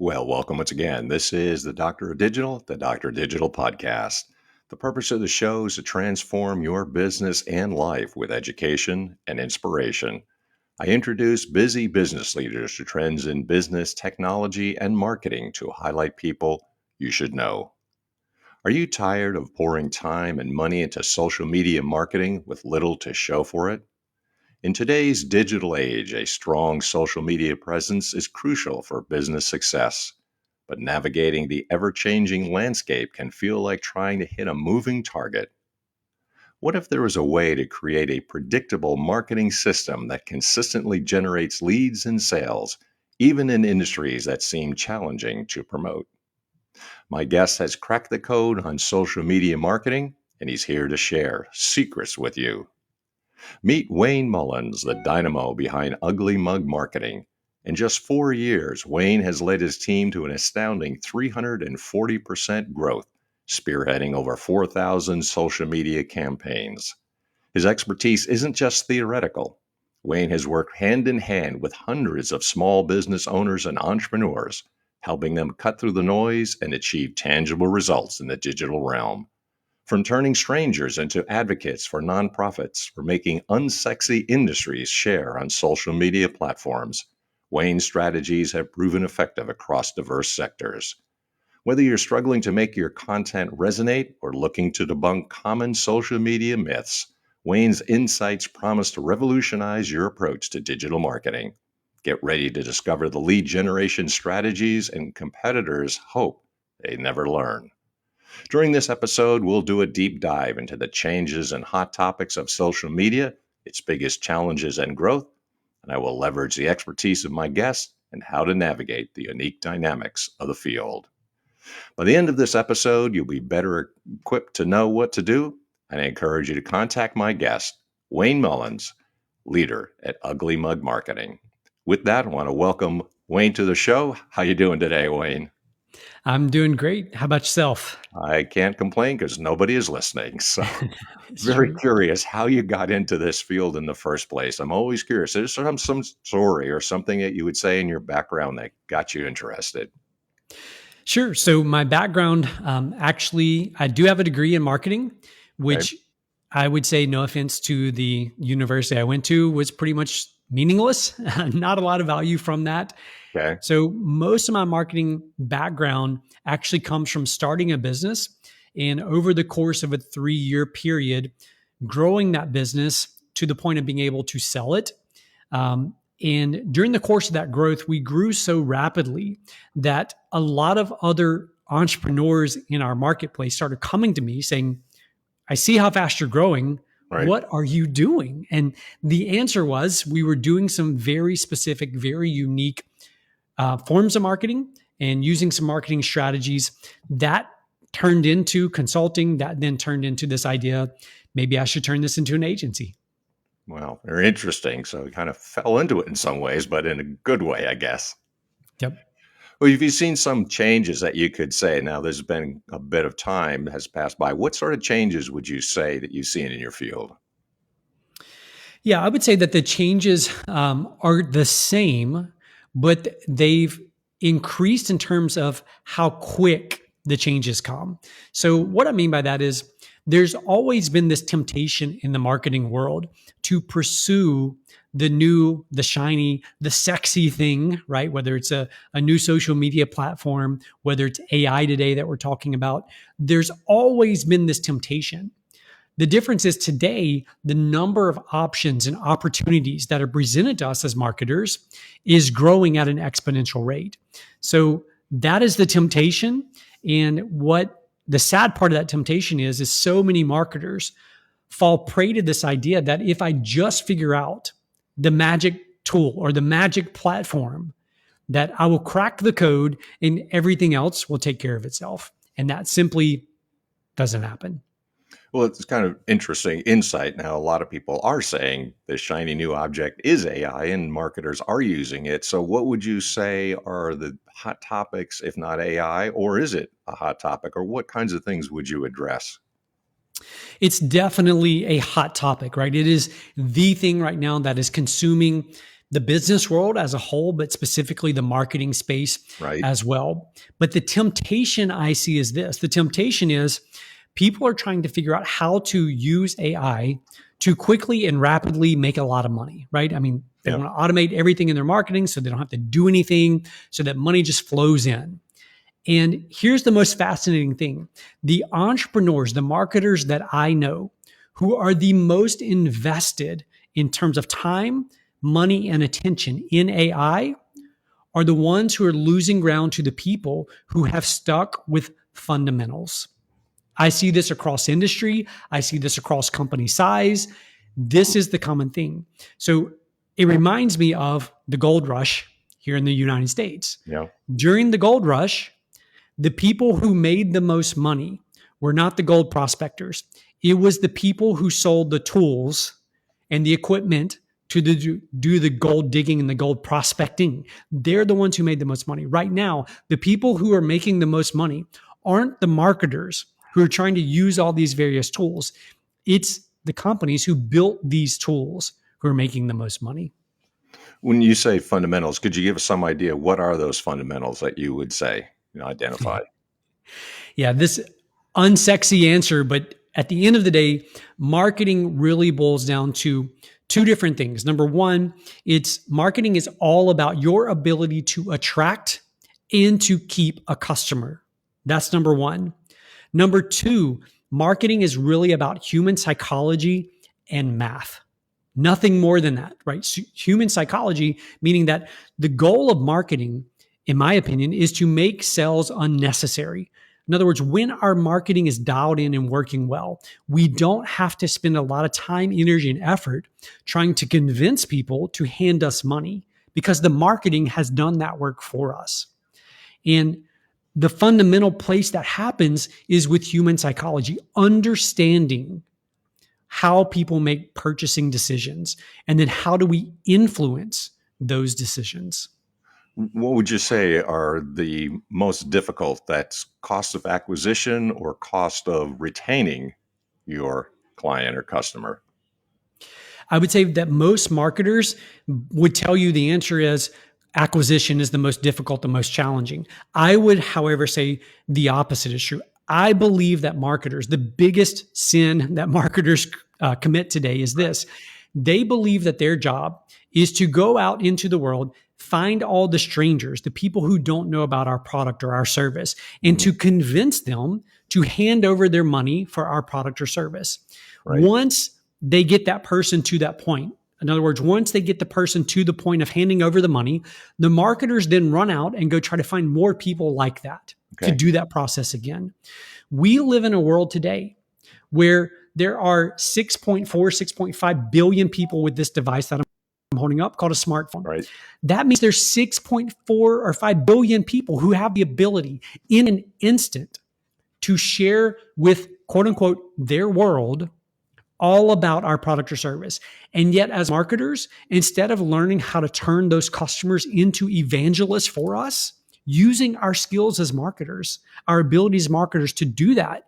Well, welcome once again. This is the Doctor of Digital, the Doctor of Digital podcast. The purpose of the show is to transform your business and life with education and inspiration. I introduce busy business leaders to trends in business, technology, and marketing to highlight people you should know. Are you tired of pouring time and money into social media marketing with little to show for it? In today's digital age, a strong social media presence is crucial for business success. But navigating the ever changing landscape can feel like trying to hit a moving target. What if there was a way to create a predictable marketing system that consistently generates leads and sales, even in industries that seem challenging to promote? My guest has cracked the code on social media marketing, and he's here to share secrets with you. Meet Wayne Mullins, the dynamo behind Ugly Mug Marketing. In just 4 years, Wayne has led his team to an astounding 340% growth, spearheading over 4,000 social media campaigns. His expertise isn't just theoretical. Wayne has worked hand in hand with hundreds of small business owners and entrepreneurs, helping them cut through the noise and achieve tangible results in the digital realm. From turning strangers into advocates for nonprofits, or making unsexy industries share on social media platforms, Wayne's strategies have proven effective across diverse sectors. Whether you're struggling to make your content resonate or looking to debunk common social media myths, Wayne's insights promise to revolutionize your approach to digital marketing. Get ready to discover the lead generation strategies and competitors hope they never learn. During this episode, we'll do a deep dive into the changes and hot topics of social media, its biggest challenges and growth, and I will leverage the expertise of my guests and how to navigate the unique dynamics of the field. By the end of this episode, you'll be better equipped to know what to do, and I encourage you to contact my guest, Wayne Mullins, leader at Ugly Mug Marketing. With that, I want to welcome Wayne to the show. How you doing today, Wayne? I'm doing great. How about yourself? I can't complain because nobody is listening. So It's very true. curious how you got into this field in the first place. I'm always curious. There's some story or something that you would say in your background that got you interested. Sure. So my background, actually, I do have a degree in marketing, Okay. which I would say, no offense to the university I went to, was pretty much meaningless. Not a lot of value from that. Okay. So most of my marketing background actually comes from starting a business, and over the course of a 3-year period, growing that business to the point of being able to sell it. And during the course of that growth, we grew so rapidly that a lot of other entrepreneurs in our marketplace started coming to me saying, I see how fast you're growing. Right. What are you doing? And the answer was we were doing some very specific, very unique forms of marketing and using some marketing strategies that turned into consulting, that then turned into this idea, maybe I should turn this into an agency. Well, very interesting. So you kind of fell into it in some ways, but in a good way, I guess. Yep. Well, have you seen some changes that you could say? Now, there's been a bit of time has passed by. What sort of changes would you say that you've seen in your field? Yeah, I would say that the changes are the same, but they've increased in terms of how quick the changes come. So, what I mean by that is there's always been this temptation in the marketing world to pursue the new, the shiny, the sexy thing, right? Whether it's a new social media platform, whether it's AI today that we're talking about, there's always been this temptation. The difference is today, the number of options and opportunities that are presented to us as marketers is growing at an exponential rate. So that is the temptation. And what the sad part of that temptation is so many marketers fall prey to this idea that if I just figure out the magic tool or the magic platform, that I will crack the code and everything else will take care of itself. And that simply doesn't happen. Well, it's kind of interesting insight. Now, a lot of people are saying the shiny new object is AI and marketers are using it. So, what would you say are the hot topics, if not AI, or is it a hot topic, or what kinds of things would you address? It's definitely a hot topic, right? It is the thing right now that is consuming the business world as a whole, but specifically the marketing space Right. as well. But the temptation I see is this. The temptation is people are trying to figure out how to use AI to quickly and rapidly make a lot of money, right? I mean, they Yeah. want to automate everything in their marketing so they don't have to do anything, so that money just flows in. And here's the most fascinating thing. The entrepreneurs, the marketers that I know who are the most invested in terms of time, money, and attention in AI are the ones who are losing ground to the people who have stuck with fundamentals. I see this across industry. I see this across company size. This is the common thing. So it reminds me of the gold rush here in the United States. Yeah. During the gold rush, the people who made the most money were not the gold prospectors. It was the people who sold the tools and the equipment to do the gold digging and the gold prospecting. They're the ones who made the most money. Right now, the people who are making the most money aren't the marketers who are trying to use all these various tools. It's the companies who built these tools who are making the most money. When you say fundamentals, could you give us some idea what are those fundamentals that you would say, identify? Yeah, this unsexy answer, but at the end of the day, marketing really boils down to two different things. Number one, it's marketing is all about your ability to attract and to keep a customer. That's number one. Number two, marketing is really about human psychology and math. Nothing more than that, right? Human psychology, meaning that the goal of marketing, in my opinion, is to make sales unnecessary. In other words, when our marketing is dialed in and working well, we don't have to spend a lot of time, energy, and effort trying to convince people to hand us money because the marketing has done that work for us. And the fundamental place that happens is with human psychology, understanding how people make purchasing decisions, and then how do we influence those decisions. What would you say are the most difficult? That's cost of acquisition or cost of retaining your client or customer? I would say that most marketers would tell you the answer is acquisition is the most difficult, the most challenging. I would, however, say the opposite is true. I believe that marketers, the biggest sin that marketers commit today is this. They believe that their job is to go out into the world, find all the strangers, the people who don't know about our product or our service, and to convince them to hand over their money for our product or service. Right. Once they get that person to that point, in other words, once they get the person to the point of handing over the money, the marketers then run out and go try to find more people like that to do that process again. We live in a world today where there are 6.4, 6.5 billion people with this device that I'm holding up called a smartphone. Right. That means there's 6.4 or 5 billion people who have the ability in an instant to share with quote unquote their world all about our product or service. And yet as marketers, instead of learning how to turn those customers into evangelists for us, using our skills as marketers, our abilities as marketers to do that,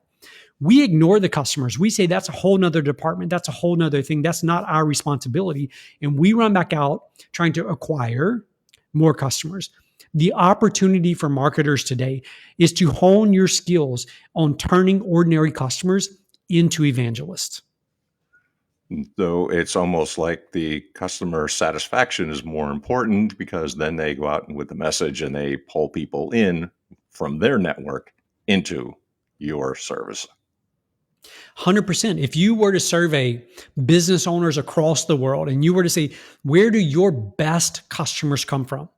we ignore the customers. We say that's a whole nother department. That's a whole nother thing. That's not our responsibility. And we run back out trying to acquire more customers. The opportunity for marketers today is to hone your skills on turning ordinary customers into evangelists. So it's almost like the customer satisfaction is more important because then they go out with the message and they pull people in from their network into your service. 100%. If you were to survey business owners across the world and you were to say, where do your best customers come from?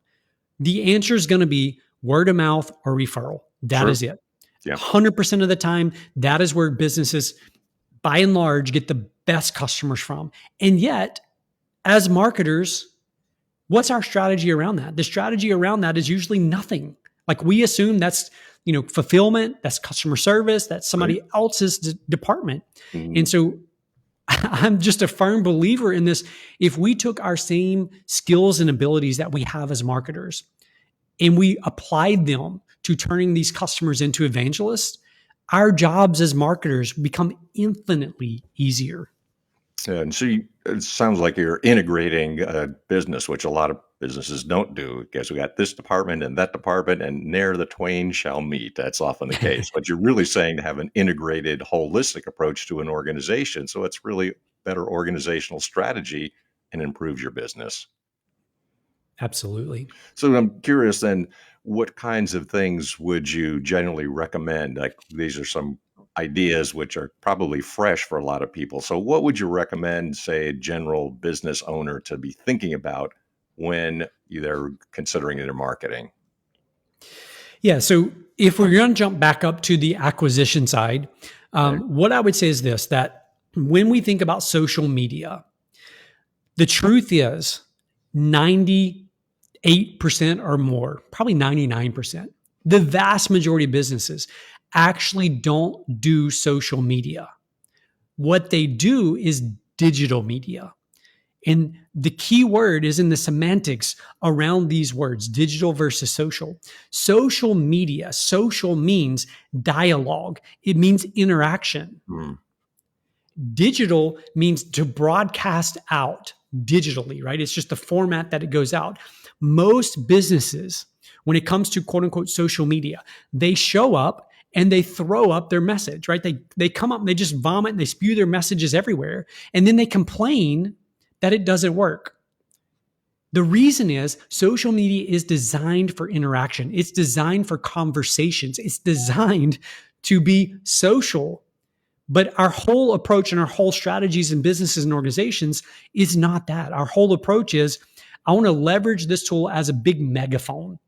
The answer is going to be word of mouth or referral. That is it. Yeah. 100% of the time, that is where businesses, by and large, get the best customers from. And yet, as marketers, what's our strategy around that? The strategy around that is usually nothing. Like we assume that's, fulfillment, that's customer service, that's somebody else's department. Mm-hmm. And so I'm just a firm believer in this. If we took our same skills and abilities that we have as marketers and we applied them to turning these customers into evangelists, our jobs as marketers become infinitely easier. And so it sounds like you're integrating a business, which a lot of businesses don't do, because we got this department and that department, and ne'er the twain shall meet. That's often the case. But you're really saying to have an integrated, holistic approach to an organization. So it's really better organizational strategy and improves your business. Absolutely. So I'm curious then, what kinds of things would you generally recommend? Like these are some ideas which are probably fresh for a lot of people. So what would you recommend, say, a general business owner to be thinking about when they're considering their marketing? Yeah. So if we're going to jump back up to the acquisition side, Okay. what I would say is this: that when we think about social media, the truth is 98% or more, probably 99%, the vast majority of businesses actually don't do social media. What they do is digital media. And the key word is in the semantics around these words, digital versus social. Social media, social means dialogue, it means interaction. Hmm. Digital means to broadcast out digitally, right? It's just the format that it goes out. Most businesses, when it comes to quote unquote social media, they show up and they throw up their message, right? They come up and they just vomit and they spew their messages everywhere. And then they complain that it doesn't work. The reason is social media is designed for interaction. It's designed for conversations. It's designed to be social. But our whole approach and our whole strategies in businesses and organizations is not that. Our whole approach is I want to leverage this tool as a big megaphone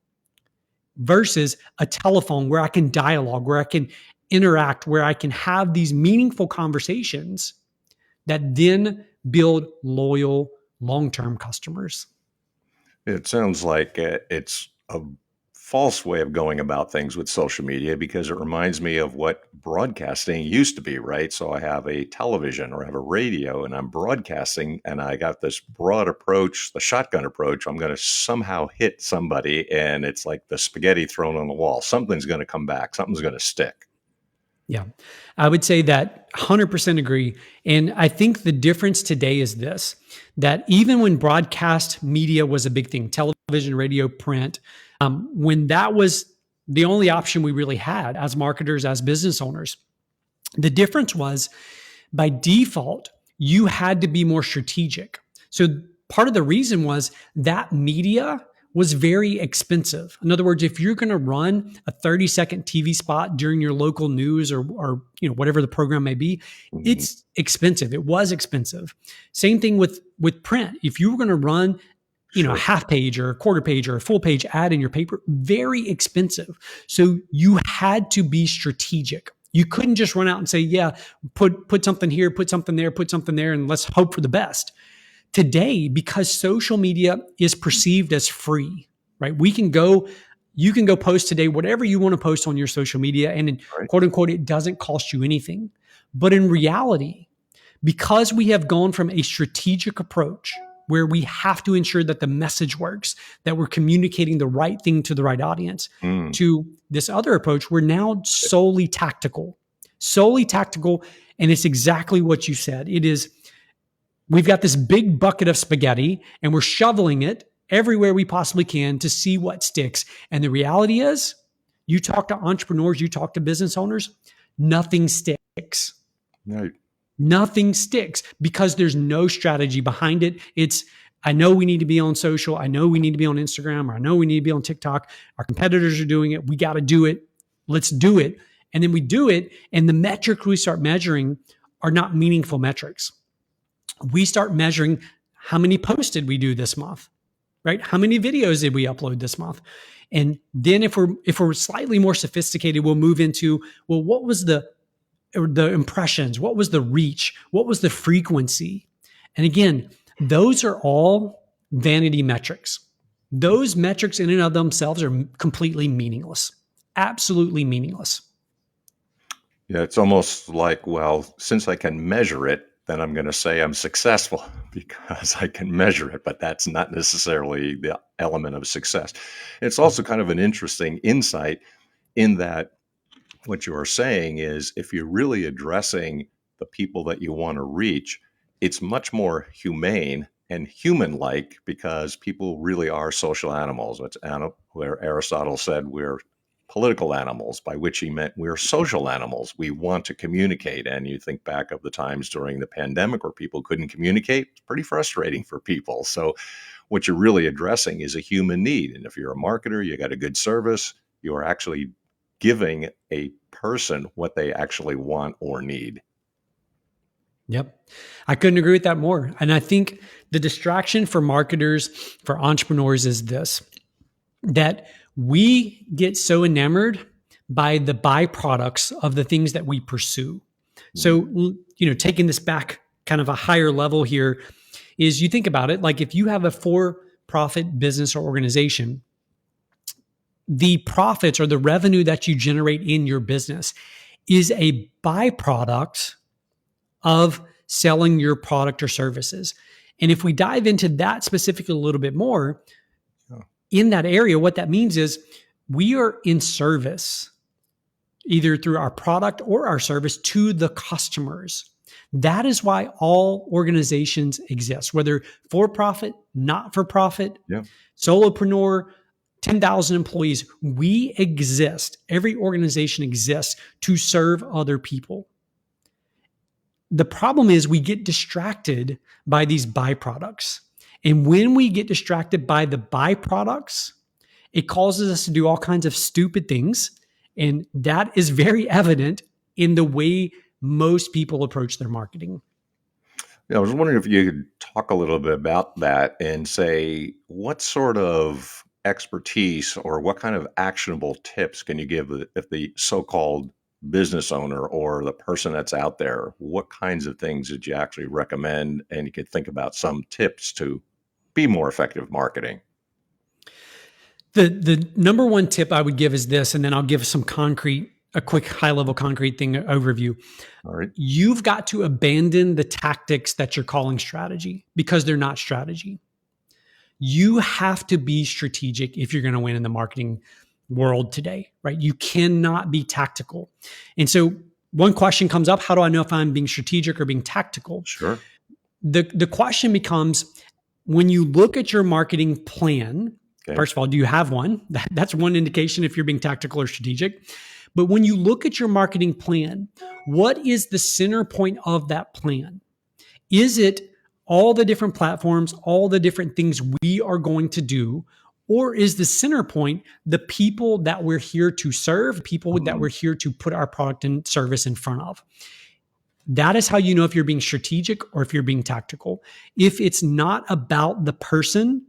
versus a telephone where I can dialogue, where I can interact, where I can have these meaningful conversations that then build loyal, long-term customers. It sounds like it's a false way of going about things with social media because it reminds me of what broadcasting used to be, right? So I have a television or I have a radio and I'm broadcasting and I got this broad approach, the shotgun approach. I'm going to somehow hit somebody and it's like the spaghetti thrown on the wall. Something's going to come back, something's going to stick. Yeah, I would say that 100% agree. And I think the difference today is this: that even when broadcast media was a big thing, television, radio, print, when that was the only option we really had as marketers, as business owners, the difference was by default, you had to be more strategic. So part of the reason was that media was very expensive. In other words, if you're going to run a 30-second TV spot during your local news or whatever the program may be, Mhm. it's expensive. It was expensive. Same thing with print. If you were going to run a Sure. half page or a quarter page or a full page ad in your paper, very expensive. So you had to be strategic. You couldn't just run out and say, yeah, put something here, put something there, and let's hope for the best. Today, because social media is perceived as free, right? You can go post today, whatever you want to post on your social media, and in Right. quote unquote, it doesn't cost you anything. But in reality, because we have gone from a strategic approach where we have to ensure that the message works, that we're communicating the right thing to the right audience, Mm. to this other approach, we're now solely tactical. Solely tactical. And it's exactly what you said. It is, we've got this big bucket of spaghetti and we're shoveling it everywhere we possibly can to see what sticks. And the reality is, you talk to entrepreneurs, you talk to business owners, nothing sticks. Right. Nothing sticks because there's no strategy behind it. It's, I know we need to be on social. I know we need to be on Instagram, or I know we need to be on TikTok. Our competitors are doing it. We got to do it. Let's do it. And then we do it. And the metrics we start measuring are not meaningful metrics. We start measuring how many posts did we do this month, right? How many videos did we upload this month? And then if we're slightly more sophisticated, we'll move into, well, what was the impressions? What was the reach? What was the frequency? And again, those are all vanity metrics. Those metrics in and of themselves are completely meaningless, absolutely meaningless. Yeah, it's almost like, well, since I can measure it, then I'm going to say I'm successful because I can measure it, but that's not necessarily the element of success. It's also kind of an interesting insight in that what you are saying is if you're really addressing the people that you want to reach, it's much more humane and human-like because people really are social animals. It's where Aristotle said we're political animals, by which he meant we're social animals. We want to communicate. And you think back of the times during the pandemic where people couldn't communicate, it's pretty frustrating for people. So what you're really addressing is a human need. And if you're a marketer, you got a good service, you are actually giving a person what they actually want or need. Yep. I couldn't agree with that more. And I think the distraction for marketers, for entrepreneurs is this, that we get so enamored by the byproducts of the things that we pursue. So, taking this back kind of a higher level here is you think about it, like if you have a for-profit business or organization, the profits or the revenue that you generate in your business is a byproduct of selling your product or services. And if we dive into that specifically a little bit more, in that area, what that means is we are in service, either through our product or our service, to the customers. That is why all organizations exist, whether for profit, not for profit, solopreneur, 10,000 employees. We exist. Every organization exists to serve other people. The problem is we get distracted by these byproducts. And when we get distracted by the byproducts, it causes us to do all kinds of stupid things. And that is very evident in the way most people approach their marketing. I was wondering if you could talk a little bit about that and say what sort of expertise or what kind of actionable tips can you give if the so-called business owner or the person that's out there? What kinds of things did you actually recommend? And you could think about some tips to be more effective marketing. The number one tip I would give is this, and then I'll give a quick high-level concrete thing overview. All right. You've got to abandon the tactics that you're calling strategy because they're not strategy. You have to be strategic if you're going to win in the marketing world today, right? You cannot be tactical. And so one question comes up, how do I know if I'm being strategic or being tactical? Sure. The question becomes, when you look at your marketing plan, first of all, do you have one? That's one indication if you're being tactical or strategic. But when you look at your marketing plan, what is the center point of that plan? Is it all the different platforms, all the different things we are going to do? Or is the center point the people that we're here to serve, people that we're here to put our product and service in front of? That is how you know if you're being strategic or if you're being tactical. If it's not about the person,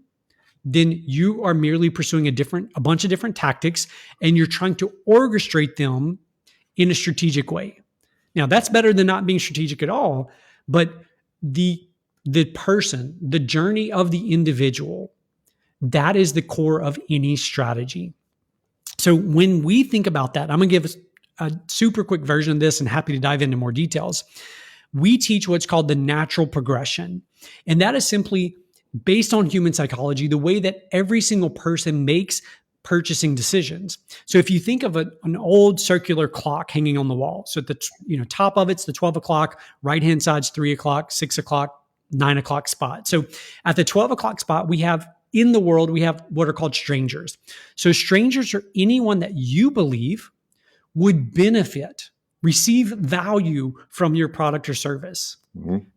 then you are merely pursuing a bunch of different tactics and you're trying to orchestrate them in a strategic way. Now, that's better than not being strategic at all, but the person, the journey of the individual, that is the core of any strategy. So when we think about that, I'm going to give a super quick version of this and happy to dive into more details. We teach what's called the natural progression. And that is simply based on human psychology, the way that every single person makes purchasing decisions. So if you think of an old circular clock hanging on the wall, so at the top of it's the 12 o'clock, right-hand side's 3 o'clock, 6 o'clock, 9 o'clock spot. So at the 12 o'clock spot, we have what are called strangers. So strangers are anyone that you believe would benefit, receive value from your product or service.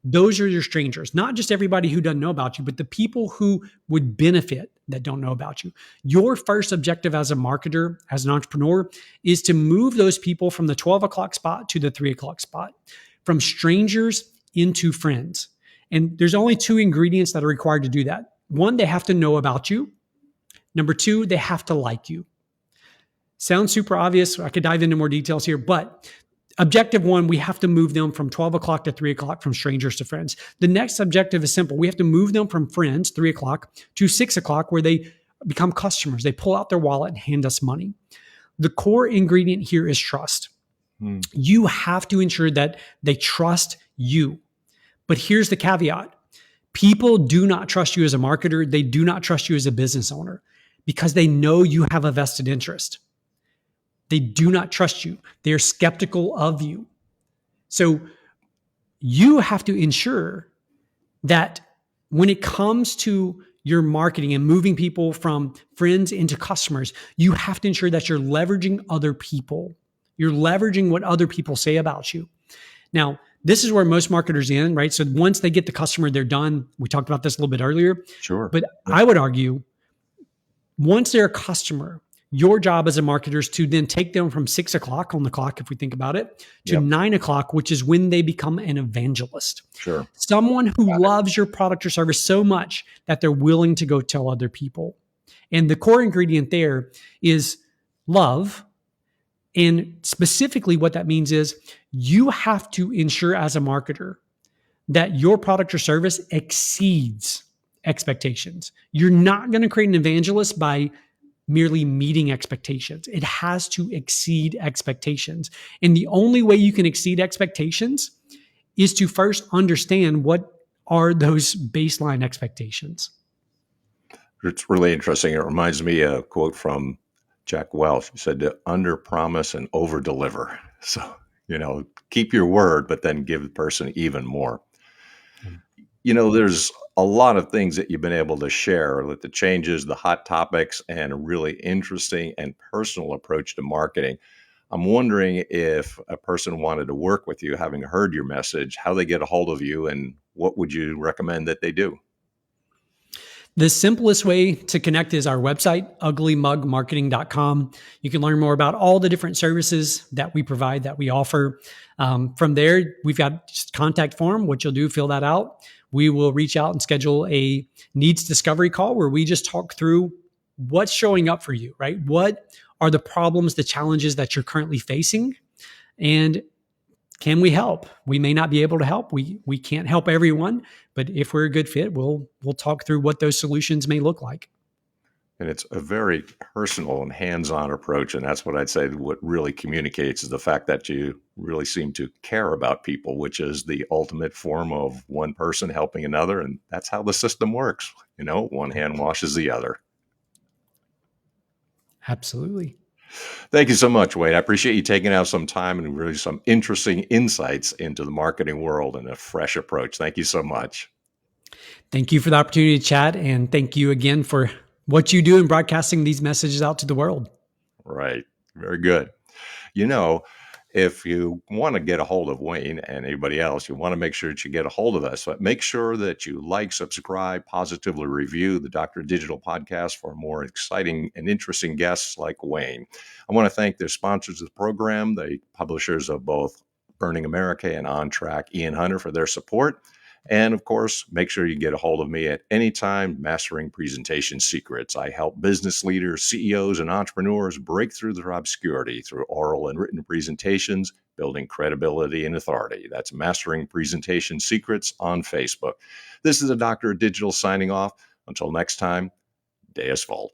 Those are your strangers, not just everybody who doesn't know about you, but the people who would benefit that don't know about you. Your first objective as a marketer, as an entrepreneur, is to move those people from the 12 o'clock spot to the 3 o'clock spot, from strangers into friends. And there's only 2 ingredients that are required to do that. 1, they have to know about you. Number 2, they have to like you. Sounds super obvious. I could dive into more details here, but objective 1, we have to move them from 12 o'clock to 3 o'clock, from strangers to friends. The next objective is simple. We have to move them from friends, 3 o'clock, to 6 o'clock, where they become customers. They pull out their wallet and hand us money. The core ingredient here is trust. You have to ensure that they trust you. But here's the caveat. People do not trust you as a marketer. They do not trust you as a business owner because they know you have a vested interest. They do not trust you. They are skeptical of you. So you have to ensure that when it comes to your marketing and moving people from friends into customers, you have to ensure that you're leveraging other people. You're leveraging what other people say about you. Now, this is where most marketers end, right? So once they get the customer, they're done. We talked about this a little bit earlier, Sure. but Yeah. I would argue once they're a customer, your job as a marketer is to then take them from 6 o'clock on the clock, if we think about it, to Yep. 9 o'clock, which is when they become an evangelist. Sure. Someone who Got it. loves your product or service so much that they're willing to go tell other people. And the core ingredient there is love. And specifically, what that means is you have to ensure as a marketer that your product or service exceeds expectations. You're not going to create an evangelist by merely meeting expectations. It has to exceed expectations. And the only way you can exceed expectations is to first understand what are those baseline expectations. It's really interesting. It reminds me of a quote from Jack Welch. He said to under promise and over deliver. So, keep your word, but then give the person even more. There's a lot of things that you've been able to share with the changes, the hot topics, and a really interesting and personal approach to marketing. I'm wondering if a person wanted to work with you, having heard your message, how they get a hold of you, and what would you recommend that they do? The simplest way to connect is our website, uglymugmarketing.com. You can learn more about all the different services that we provide, that we offer. From there, we've got just contact form. What you'll do, fill that out. We will reach out and schedule a needs discovery call where we just talk through what's showing up for you, right? What are the problems, the challenges that you're currently facing? And can we help? We may not be able to help. We can't help everyone, but if we're a good fit, we'll talk through what those solutions may look like. And it's a very personal and hands-on approach. And that's what I'd say what really communicates is the fact that you really seem to care about people, which is the ultimate form of one person helping another. And that's how the system works. One hand washes the other. Absolutely. Thank you so much, Wade. I appreciate you taking out some time and really some interesting insights into the marketing world and a fresh approach. Thank you so much. Thank you for the opportunity to chat. And thank you again for what you do in broadcasting these messages out to the world. Right. Very good. If you want to get a hold of Wayne and anybody else, you want to make sure that you get a hold of us. But make sure that you like, subscribe, positively review the Dr. Digital podcast for more exciting and interesting guests like Wayne. I want to thank the sponsors of the program, the publishers of both Burning America and On Track, Ian Hunter, for their support. And of course, make sure you get a hold of me at any time, Mastering Presentation Secrets. I help business leaders, CEOs, and entrepreneurs break through their obscurity through oral and written presentations, building credibility and authority. That's Mastering Presentation Secrets on Facebook. This is the Dr. Digital signing off. Until next time, Deus Vult.